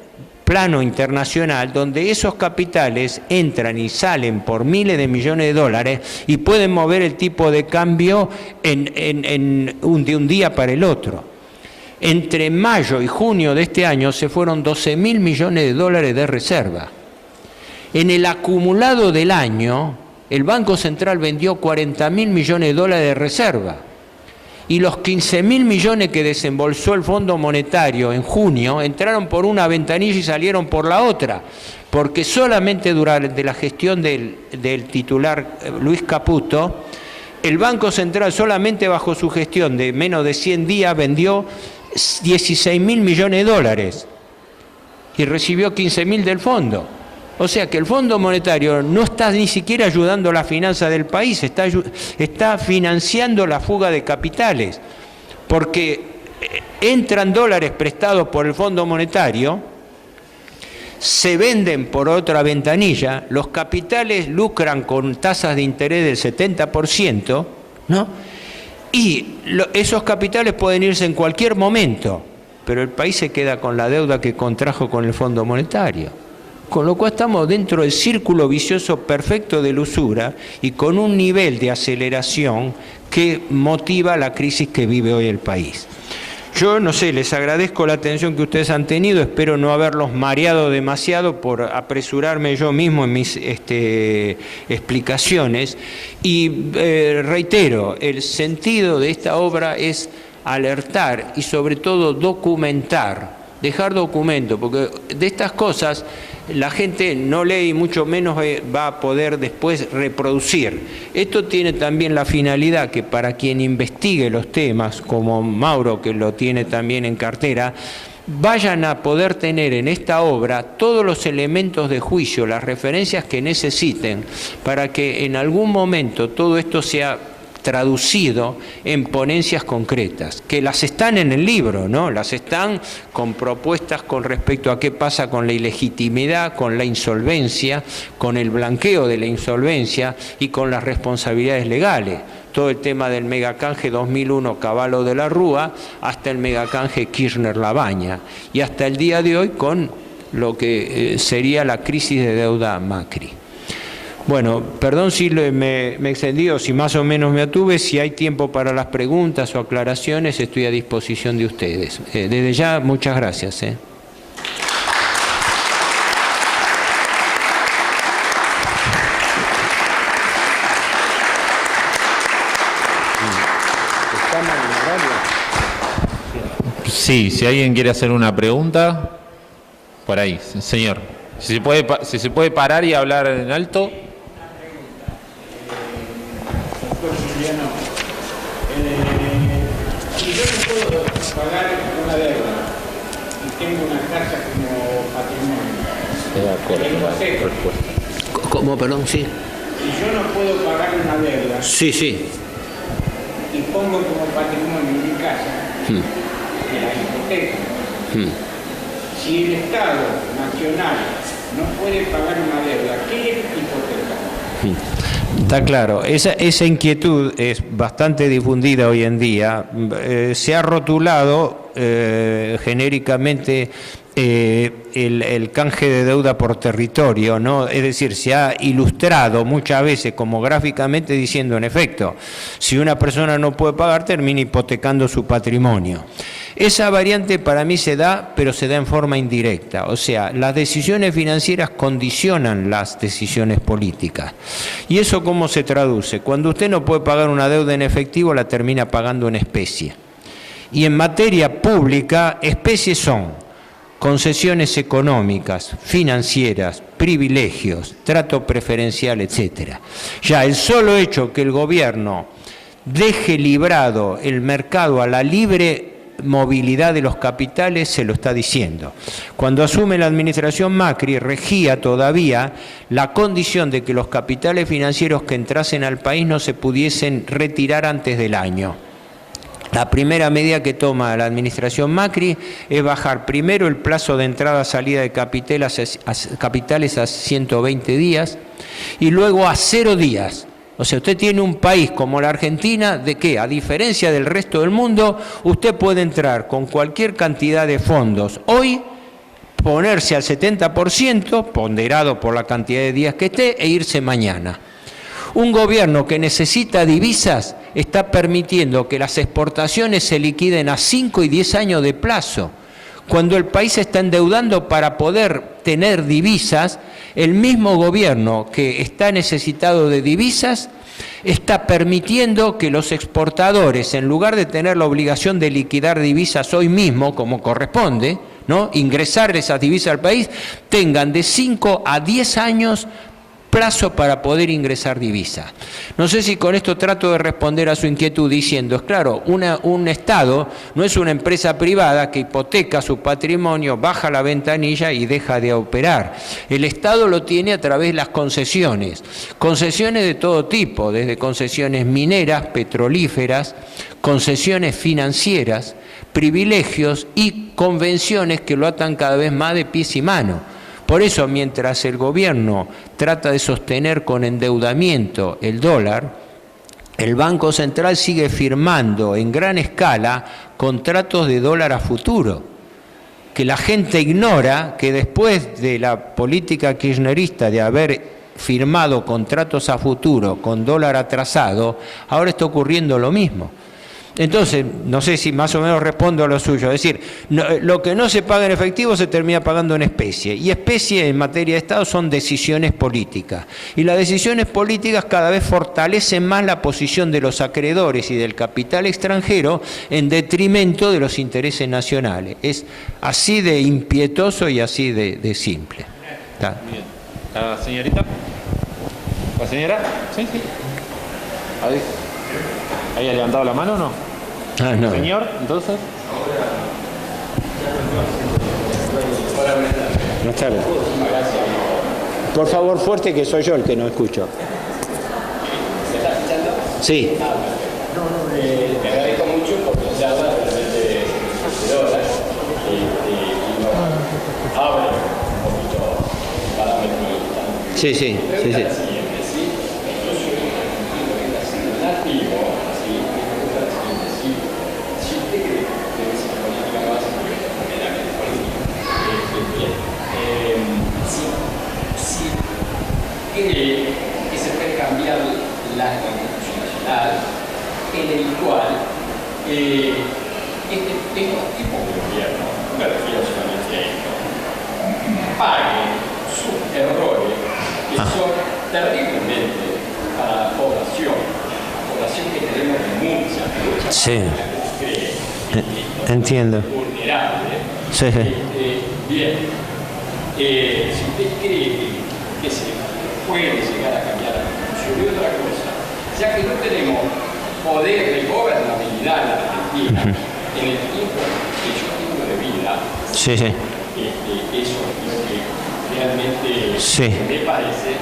plano internacional, donde esos capitales entran y salen por miles de millones de dólares y pueden mover el tipo de cambio de un día para el otro. Entre mayo y junio de este año se fueron 12.000 millones de dólares de reserva. En el acumulado del año, el Banco Central vendió 40.000 millones de dólares de reserva. y los 15.000 millones que desembolsó el Fondo Monetario en junio entraron por una ventanilla y salieron por la otra, porque solamente durante la gestión del titular Luis Caputo, el Banco Central solamente bajo su gestión de menos de 100 días vendió 16.000 millones de dólares y recibió 15.000 del fondo. O sea que el Fondo Monetario no está ni siquiera ayudando a la finanza del país, está financiando la fuga de capitales, porque entran dólares prestados por el Fondo Monetario, se venden por otra ventanilla, los capitales lucran con tasas de interés del 70%, ¿no? Y esos capitales pueden irse en cualquier momento, pero el país se queda con la deuda que contrajo con el Fondo Monetario. Con lo cual estamos dentro del círculo vicioso perfecto de la usura y con un nivel de aceleración que motiva la crisis que vive hoy el país. Yo no sé, les agradezco la atención que ustedes han tenido, espero no haberlos mareado demasiado por apresurarme yo mismo en mis explicaciones y reitero, el sentido de esta obra es alertar y sobre todo documentar, dejar documento, porque de estas cosas la gente no lee y mucho menos va a poder después reproducir. Esto tiene también la finalidad que para quien investigue los temas, como Mauro que lo tiene también en cartera, vayan a poder tener en esta obra todos los elementos de juicio, las referencias que necesiten para que en algún momento todo esto sea traducido en ponencias concretas, que las están en el libro, ¿no? Las están con propuestas con respecto a qué pasa con la ilegitimidad, con la insolvencia, con el blanqueo de la insolvencia y con las responsabilidades legales. Todo el tema del megacanje 2001 Cavallo de la Rúa hasta el megacanje Kirchner-Labaña y hasta el día de hoy con lo que sería la crisis de deuda Macri. Bueno, perdón si me extendí o si más o menos me atuve, si hay tiempo para las preguntas o aclaraciones estoy a disposición de ustedes. Desde ya, muchas gracias. Sí, si alguien quiere hacer una pregunta, por ahí, señor. Si se puede parar y hablar en alto. Si yo no puedo pagar una deuda y tengo una casa como patrimonio, ¿Cómo, perdón? Sí. si yo no puedo pagar una deuda Sí. y pongo como patrimonio en mi casa, la hipoteca, si el Estado Nacional no puede pagar una deuda, ¿qué es hipoteca? Está claro, esa inquietud es bastante difundida hoy en día. Se ha rotulado genéricamente el canje de deuda por territorio, ¿no? Es decir, se ha ilustrado muchas veces como gráficamente diciendo, en efecto, si una persona no puede pagar, termina hipotecando su patrimonio. Esa variante para mí se da, pero se da en forma indirecta. O sea, las decisiones financieras condicionan las decisiones políticas. ¿Y eso cómo se traduce? Cuando usted no puede pagar una deuda en efectivo, la termina pagando en especie. Y en materia pública, especies son concesiones económicas, financieras, privilegios, trato preferencial, etc. Ya el solo hecho que el gobierno deje librado el mercado a la libre movilidad de los capitales se lo está diciendo. Cuando asume la administración Macri regía todavía la condición de que los capitales financieros que entrasen al país no se pudiesen retirar antes del año. La primera medida que toma la administración Macri es bajar primero el plazo de entrada-salida de capitales a 120 días y luego a 0 días. O sea, usted tiene un país como la Argentina, de que, a diferencia del resto del mundo, usted puede entrar con cualquier cantidad de fondos. Hoy, ponerse al 70%, ponderado por la cantidad de días que esté, e irse mañana. Un gobierno que necesita divisas está permitiendo que las exportaciones se liquiden a 5 y 10 años de plazo. Cuando el país se está endeudando para poder tener divisas, el mismo gobierno que está necesitado de divisas está permitiendo que los exportadores, en lugar de tener la obligación de liquidar divisas hoy mismo, como corresponde, ¿no?, ingresar esas divisas al país, tengan de 5 a 10 años plazo para poder ingresar divisas. No sé si con esto trato de responder a su inquietud diciendo, es claro, un Estado no es una empresa privada que hipoteca su patrimonio, baja la ventanilla y deja de operar. El Estado lo tiene a través de las concesiones de todo tipo, desde concesiones mineras, petrolíferas, concesiones financieras, privilegios y convenciones que lo atan cada vez más de pies y manos. Por eso, mientras el gobierno trata de sostener con endeudamiento el dólar, el Banco Central sigue firmando en gran escala contratos de dólar a futuro, que la gente ignora que después de la política kirchnerista de haber firmado contratos a futuro con dólar atrasado, ahora está ocurriendo lo mismo. Entonces, no sé si más o menos respondo a lo suyo, es decir, lo que no se paga en efectivo se termina pagando en especie, y especie en materia de Estado son decisiones políticas, y las decisiones políticas cada vez fortalecen más la posición de los acreedores y del capital extranjero en detrimento de los intereses nacionales. Es así de impietoso y así de simple. ¿Está? Bien. ¿La señorita? ¿La señora? Sí, sí. Ahí. ¿Había levantado la mano o no? Ah, no. Señor, entonces. Buenas tardes. Por favor, fuerte, que soy yo el que no escucho. ¿Me estás escuchando? Sí. Te agradezco mucho porque se habla realmente de dólares y nos abre un poquito para medir. Sí, sí, sí, sí. Que se puede cambiar la Constitución Nacional en el cual estos tipos de gobierno, me refiero solamente a esto, paguen sus errores que son terriblemente para la población que tenemos mucha Sí. cree Entiendo. vulnerable. Sí, sí. Bien, si usted cree que se puede llegar a cambiar la Constitución y otra cosa, ya que no tenemos poder de gobernabilidad en la Argentina, en el tiempo que yo tengo de vida, Sí, sí. eso es lo que realmente Sí. me parece,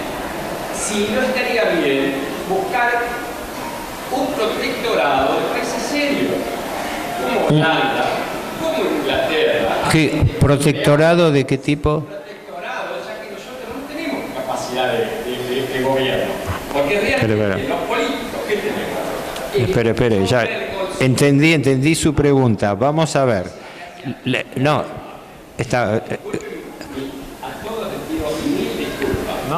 si no estaría bien buscar un protectorado de países serios, como Holanda, como Inglaterra. ¿Qué protectorado de qué tipo? Protectorado, ya que nosotros no tenemos capacidad de gobierno, porque realmente los políticos que tenemos. Espere, ya entendí su pregunta. Vamos a ver. No, está.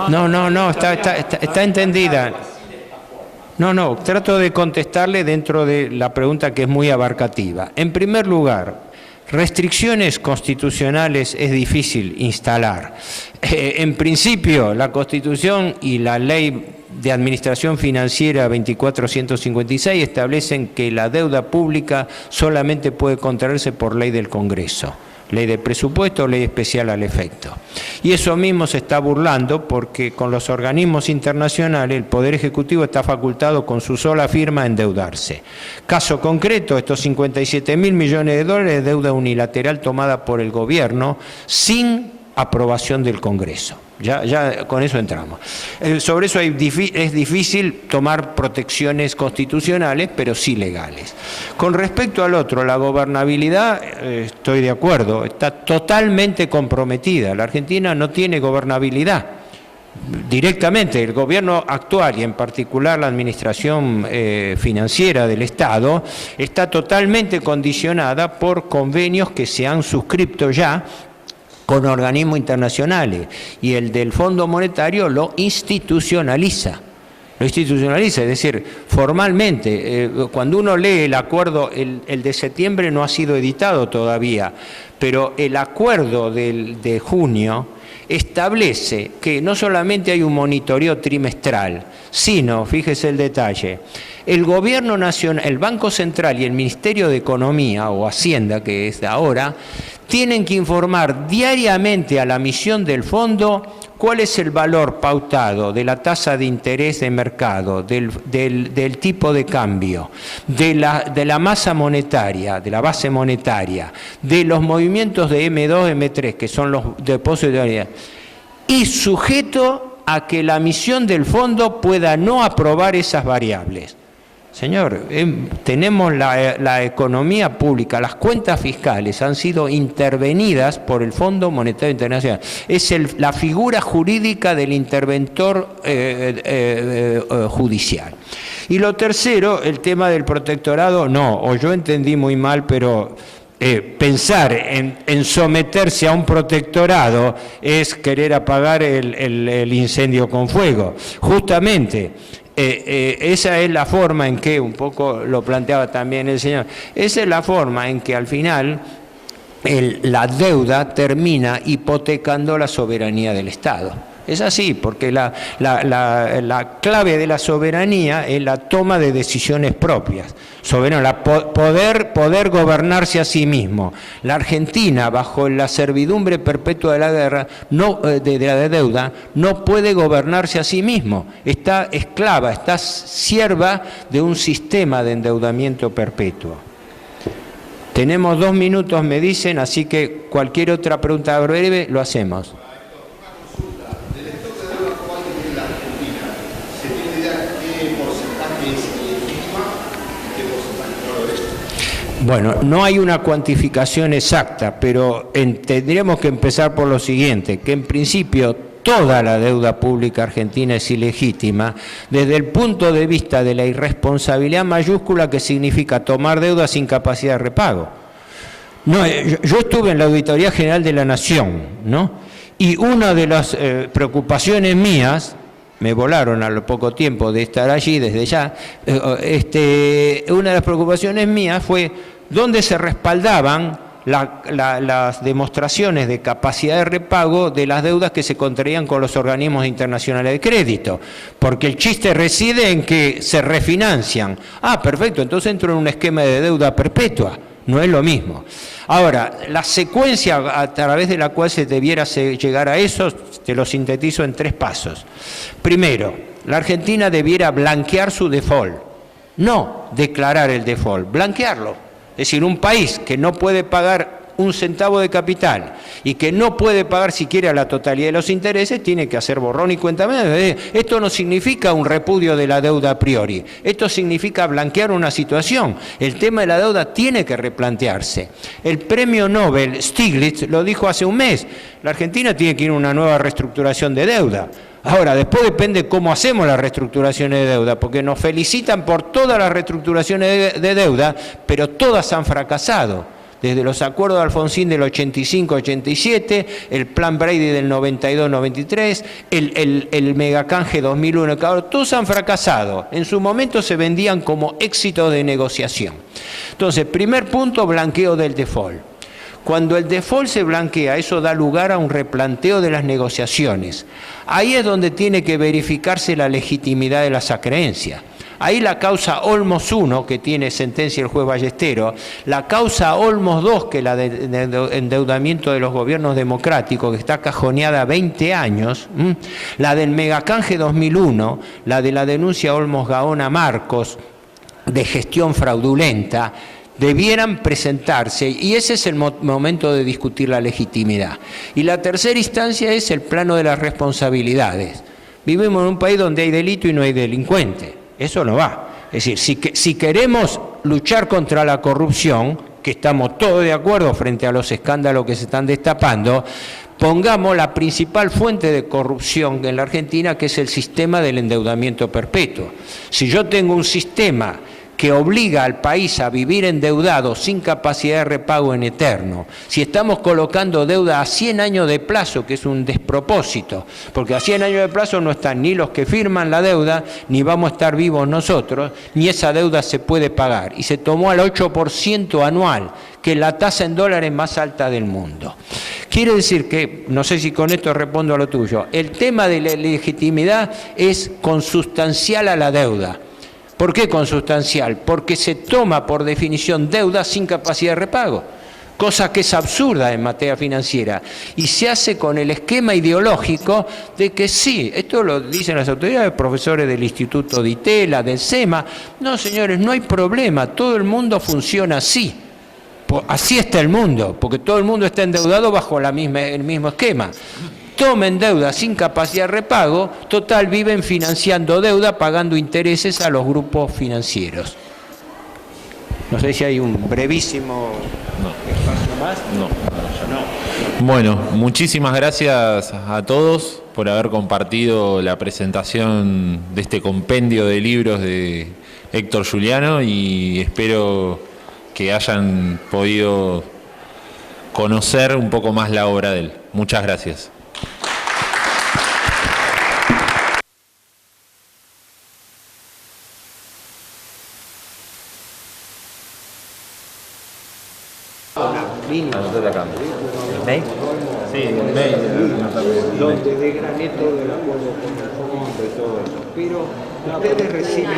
No, está entendida. No, trato de contestarle dentro de la pregunta que es muy abarcativa. En primer lugar, restricciones constitucionales es difícil instalar. En principio, la Constitución y la Ley de Administración Financiera 2456 establecen que la deuda pública solamente puede contraerse por ley del Congreso. Ley de presupuesto, ley especial al efecto. Y eso mismo se está burlando porque con los organismos internacionales el Poder Ejecutivo está facultado con su sola firma a endeudarse. Caso concreto, estos 57.000 millones de dólares de deuda unilateral tomada por el gobierno sin aprobación del Congreso. Ya con eso entramos. Sobre eso es difícil tomar protecciones constitucionales, pero sí legales. Con respecto al otro, la gobernabilidad, estoy de acuerdo, está totalmente comprometida. La Argentina no tiene gobernabilidad. Directamente, el gobierno actual y en particular la administración financiera del Estado está totalmente condicionada por convenios que se han suscrito ya con organismos internacionales, y el del Fondo Monetario lo institucionaliza, es decir, formalmente, cuando uno lee el acuerdo, el de septiembre no ha sido editado todavía, pero el acuerdo de junio establece que no solamente hay un monitoreo trimestral, sino, fíjese el detalle, el Gobierno Nacional, el Banco Central y el Ministerio de Economía o Hacienda, que es ahora, tienen que informar diariamente a la misión del fondo cuál es el valor pautado de la tasa de interés de mercado, del tipo de cambio, de la masa monetaria, de la base monetaria, de los movimientos de M2, M3, que son los depósitos de... y sujeto a que la misión del fondo pueda no aprobar esas variables. Señor, tenemos la economía pública, las cuentas fiscales han sido intervenidas por el Fondo Monetario Internacional. Es la figura jurídica del interventor judicial. Y lo tercero, el tema del protectorado, no, o yo entendí muy mal, pero pensar en someterse a un protectorado es querer apagar el incendio con fuego. Justamente, esa es la forma en que, un poco lo planteaba también el señor, esa es la forma en que al final la deuda termina hipotecando la soberanía del Estado. Es así, porque la clave de la soberanía es la toma de decisiones propias. Poder gobernarse a sí mismo. La Argentina, bajo la servidumbre perpetua de la guerra, de la deuda, no puede gobernarse a sí mismo. Está esclava, está sierva de un sistema de endeudamiento perpetuo. Tenemos 2 minutos, me dicen, así que cualquier otra pregunta breve lo hacemos. Bueno, no hay una cuantificación exacta, pero tendríamos que empezar por lo siguiente, que en principio toda la deuda pública argentina es ilegítima desde el punto de vista de la irresponsabilidad mayúscula que significa tomar deuda sin capacidad de repago. No, yo estuve en la Auditoría General de la Nación, ¿no? Y una de las preocupaciones mías, me volaron a lo poco tiempo de estar allí desde ya, una de las preocupaciones mías fue dónde se respaldaban las demostraciones de capacidad de repago de las deudas que se contraían con los organismos internacionales de crédito, porque el chiste reside en que se refinancian. Ah, perfecto, entonces entro en un esquema de deuda perpetua. No es lo mismo. Ahora, la secuencia a través de la cual se debiera llegar a eso, te lo sintetizo en 3 pasos. Primero, la Argentina debiera blanquear su default, no declarar el default, blanquearlo. Es decir, un país que no puede pagar un centavo de capital y que no puede pagar siquiera la totalidad de los intereses, tiene que hacer borrón y cuenta nueva. Esto no significa un repudio de la deuda a priori, esto significa blanquear una situación. El tema de la deuda tiene que replantearse. El premio Nobel Stiglitz lo dijo hace un mes, la Argentina tiene que ir a una nueva reestructuración de deuda. Ahora, después depende cómo hacemos las reestructuraciones de deuda, porque nos felicitan por todas las reestructuraciones de deuda, pero todas han fracasado. Desde los acuerdos de Alfonsín del 85-87, el plan Brady del 92-93, el megacanje 2001, todos han fracasado. En su momento se vendían como éxito de negociación. Entonces, primer punto, blanqueo del default. Cuando el default se blanquea, eso da lugar a un replanteo de las negociaciones. Ahí es donde tiene que verificarse la legitimidad de las acreencias. Ahí la causa Olmos 1, que tiene sentencia el juez Ballestero, la causa Olmos 2, que es la de endeudamiento de los gobiernos democráticos, que está cajoneada 20 años, la del megacanje 2001, la de la denuncia Olmos Gaona Marcos, de gestión fraudulenta, debieran presentarse, y ese es el momento de discutir la legitimidad. Y la tercera instancia es el plano de las responsabilidades. Vivimos en un país donde hay delito y no hay delincuente. Eso no va. Es decir, si queremos luchar contra la corrupción, que estamos todos de acuerdo frente a los escándalos que se están destapando, pongamos la principal fuente de corrupción en la Argentina, que es el sistema del endeudamiento perpetuo. Si yo tengo un sistema que obliga al país a vivir endeudado sin capacidad de repago en eterno, si estamos colocando deuda a 100 años de plazo, que es un despropósito, porque a 100 años de plazo no están ni los que firman la deuda, ni vamos a estar vivos nosotros, ni esa deuda se puede pagar. Y se tomó al 8% anual, que es la tasa en dólares más alta del mundo. Quiere decir que, no sé si con esto respondo a lo tuyo, el tema de la legitimidad es consustancial a la deuda. ¿Por qué consustancial? Porque se toma por definición deuda sin capacidad de repago, cosa que es absurda en materia financiera, y se hace con el esquema ideológico de que sí, esto lo dicen las autoridades, profesores del Instituto de Itela, del SEMA. No, señores, no hay problema, todo el mundo funciona así. Así está el mundo, porque todo el mundo está endeudado bajo el mismo esquema. Tomen deuda sin capacidad de repago, total, viven financiando deuda, pagando intereses a los grupos financieros. No sé si hay un brevísimo espacio más. No. Bueno, muchísimas gracias a todos por haber compartido la presentación de este compendio de libros de Héctor Juliano, y espero que hayan podido conocer un poco más la obra de él. Muchas gracias. ¿Mail? Sí, mail. Donde desgrané todo el acuerdo con el fondo y todo eso. Pero ustedes reciben...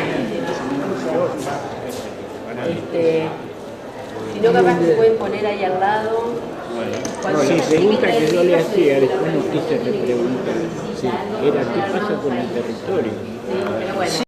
Si no, capaz que pueden poner ahí al lado. No, la pregunta que yo le hacía, después no quise repreguntar, era qué pasa con el territorio. Pero bueno.